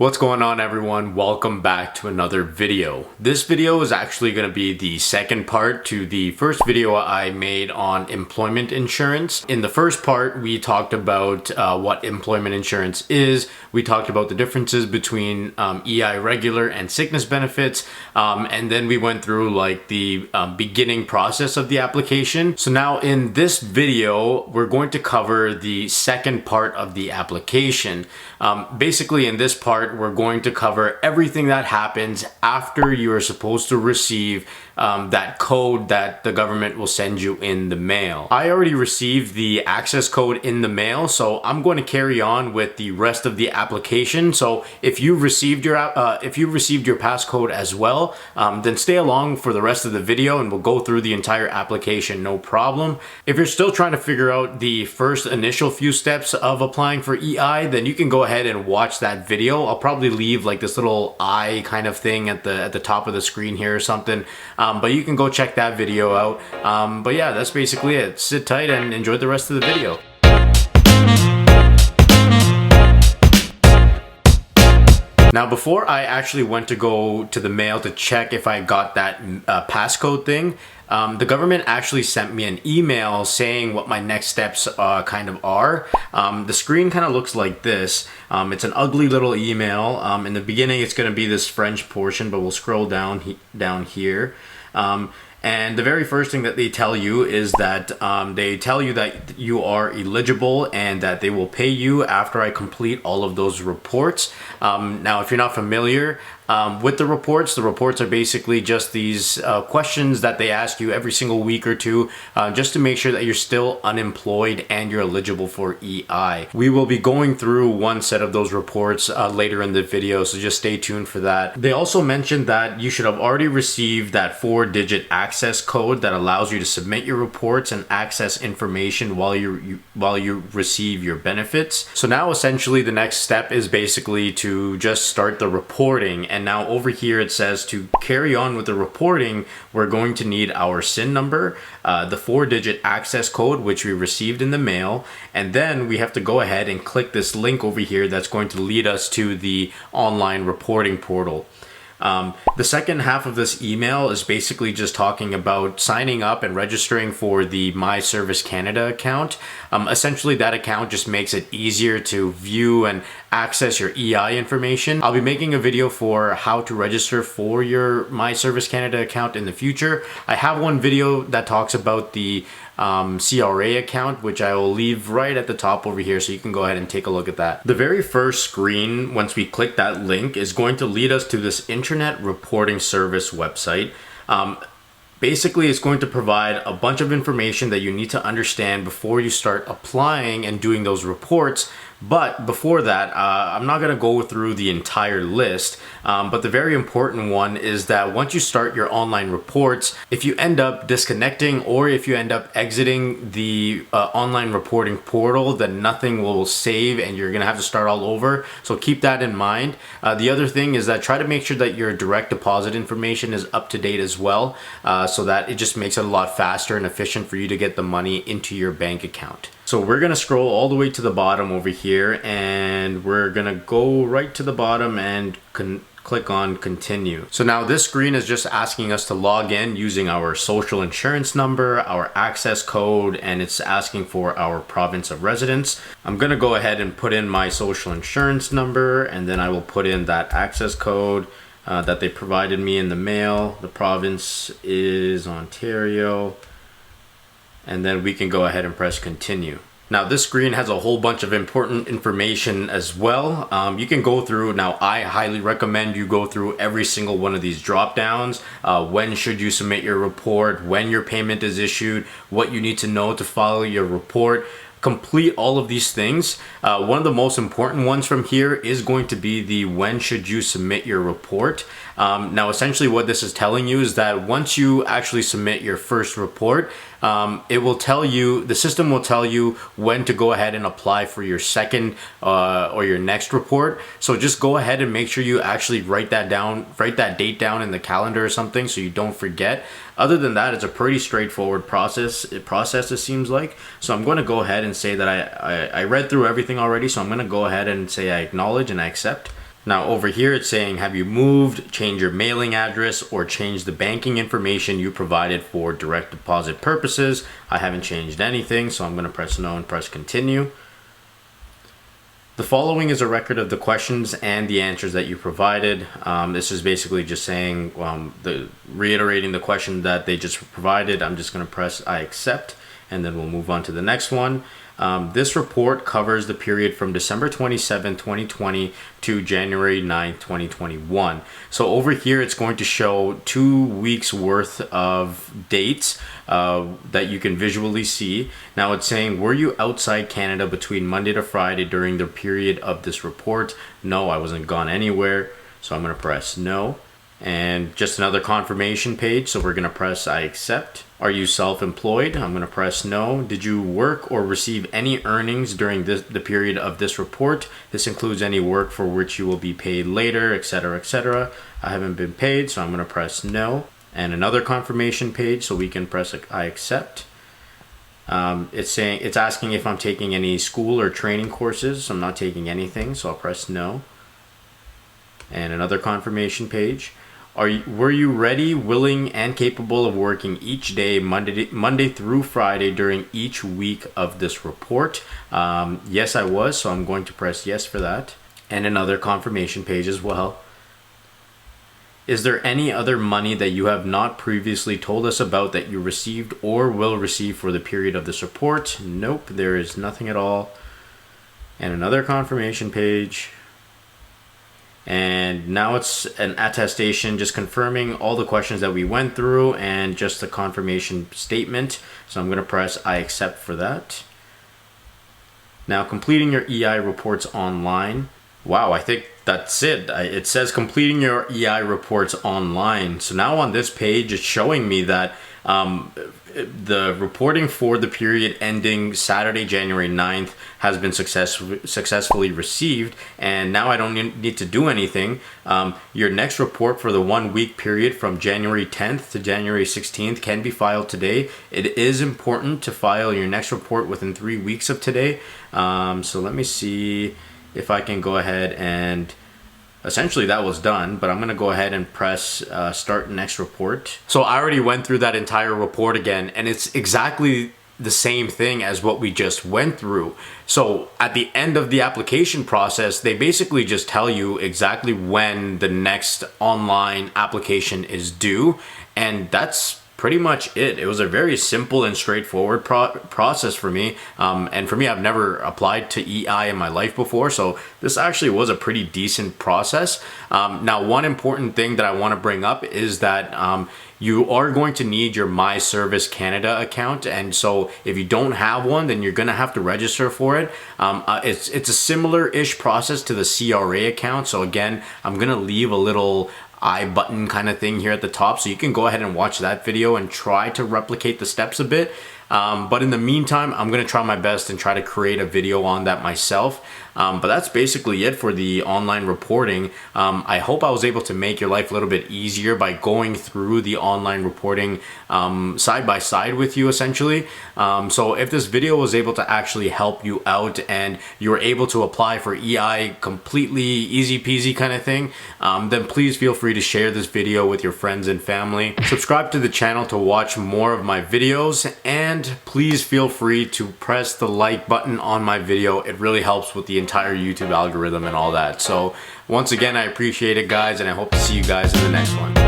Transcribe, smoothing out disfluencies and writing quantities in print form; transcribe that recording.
What's going on, everyone? Welcome back to another video. This video is actually going to be the second part to the first video I made on employment insurance. In the first part, we talked about what employment insurance is. We talked about the differences between EI regular and sickness benefits. And then we went through like the beginning process of the application. So now in this video, we're going to cover the second part of the application. Basically in this part, we're going to cover everything that happens after you are supposed to receive that code that the government will send you in the mail. I already received the access code in the mail, so I'm going to carry on with the rest of the application. So if you received your passcode as well, then stay along for the rest of the video and we'll go through the entire application, no problem. If you're still trying to figure out the first initial few steps of applying for EI, then you can go ahead and watch that video. I'll probably leave like this little eye kind of thing at the top of the screen here or something. But you can go check that video out. But yeah, that's basically it. Sit tight and enjoy the rest of the video. Now, before I actually went to go to the mail to check if I got that passcode thing, the government actually sent me an email saying what my next steps kind of are. The screen kind of looks like this. It's an ugly little email. In the beginning, it's going to be this French portion, but we'll scroll down here. And the very first thing that they tell you is that they tell you that you are eligible and that they will pay you after I complete all of those reports. Now, if you're not familiar with the reports are basically just these questions that they ask you every single week or two, just to make sure that you're still unemployed and you're eligible for EI. We will be going through one set of those reports later in the video, so just stay tuned for that. They also mentioned that you should have already received that 4-digit access code that allows you to submit your reports and access information while you receive your benefits. So now essentially the next step is basically to just start the reporting. And now over here it says to carry on with the reporting, we're going to need our SIN number, the 4-digit access code, which we received in the mail, and then we have to go ahead and click this link over here that's going to lead us to the online reporting portal. The second half of this email is basically just talking about signing up and registering for the My Service Canada account. Essentially, that account just makes it easier to view and access your EI information. I'll be making a video for how to register for your My Service Canada account in the future. I have one video that talks about the CRA account, which I will leave right at the top over here, so you can go ahead and take a look at that. The very first screen, once we click that link, is going to lead us to this Internet Reporting Service website. Basically, it's going to provide a bunch of information that you need to understand before you start applying and doing those reports. But before that, I'm not going to go through the entire list, but the very important one is that once you start your online reports, if you end up disconnecting or if you end up exiting the online reporting portal, then nothing will save and you're going to have to start all over. So keep that in mind. The other thing is that try to make sure that your direct deposit information is up to date as well, so that it just makes it a lot faster and efficient for you to get the money into your bank account. So we're going to scroll all the way to the bottom over here, and we're going to go right to the bottom and click on continue. So now this screen is just asking us to log in using our social insurance number, our access code, and it's asking for our province of residence. I'm going to go ahead and put in my social insurance number, and then I will put in that access code that they provided me in the mail. The province is Ontario. And then we can go ahead and press continue. Now this screen has a whole bunch of important information as well. You can go through, now I highly recommend you go through every single one of these drop downs. When should you submit your report, when your payment is issued, what you need to know to file your report. Complete all of these things. One of the most important ones from here is going to be the when should you submit your report. Now essentially what this is telling you is that once you actually submit your first report, it will tell you, the system will tell you when to go ahead and apply for your second or your next report. So just go ahead and make sure you actually write that date down in the calendar or something so you don't forget. Other than that, it's a pretty straightforward process it seems like. So I'm going to go ahead and say that I read through everything already, so I'm going to go ahead and say I acknowledge and I accept. Now over here it's saying, have you moved, changed your mailing address, or changed the banking information you provided for direct deposit purposes? I haven't changed anything, so I'm going to press no and press continue. The following is a record of the questions and the answers that you provided. This is basically just saying, reiterating the question that they just provided. I'm just going to press I accept, and then we'll move on to the next one. This report covers the period from December 27, 2020 to January 9, 2021. So over here, it's going to show 2 weeks worth of dates that you can visually see. Now it's saying, were you outside Canada between Monday to Friday during the period of this report? No, I wasn't gone anywhere. So I'm going to press no. And just another confirmation page, so we're going to press I accept. Are you self-employed? I'm going to press no. Did you work or receive any earnings during the period of this report? This includes any work for which you will be paid later, etc., etc. I haven't been paid, so I'm going to press no. And another confirmation page, so we can press I accept. It's asking if I'm taking any school or training courses. I'm not taking anything, so I'll press no. And another confirmation page. Were you ready, willing, and capable of working each day, Monday through Friday during each week of this report? Yes, I was, so I'm going to press yes for that. And another confirmation page as well. Is there any other money that you have not previously told us about that you received or will receive for the period of this report? Nope, there is nothing at all. And another confirmation page. And now it's an attestation, just confirming all the questions that we went through and just a confirmation statement. So I'm going to press I accept for that. Now completing your EI reports online. Wow, I think that's it. It says completing your EI reports online. So now on this page, it's showing me that the reporting for the period ending Saturday, January 9th has been successfully received, and now I don't need to do anything. Your next report for the 1 week period from January 10th to January 16th can be filed today. It is important to file your next report within 3 weeks of today. So let me see if I can go ahead and essentially that was done, but I'm going to go ahead and press start next report. So I already went through that entire report again, and it's exactly the same thing as what we just went through. So at the end of the application process, they basically just tell you exactly when the next online application is due, and that's pretty much it. It was a very simple and straightforward process for me. And for me, I've never applied to EI in my life before, so this actually was a pretty decent process. Now, one important thing that I want to bring up is that you are going to need your My Service Canada account, and so if you don't have one, then you're gonna have to register for it. It's a similar-ish process to the CRA account. So again, I'm gonna leave a little I button kind of thing here at the top, so you can go ahead and watch that video and try to replicate the steps a bit. But in the meantime, I'm going to try my best and try to create a video on that myself. But that's basically it for the online reporting. I hope I was able to make your life a little bit easier by going through the online reporting side by side with you, essentially. So if this video was able to actually help you out and you were able to apply for EI completely easy peasy kind of thing, then please feel free to share this video with your friends and family. Subscribe to the channel to watch more of my videos, and please feel free to press the like button on my video. It really helps with the entire YouTube algorithm and all that. So once again, I appreciate it, guys, and I hope to see you guys in the next one.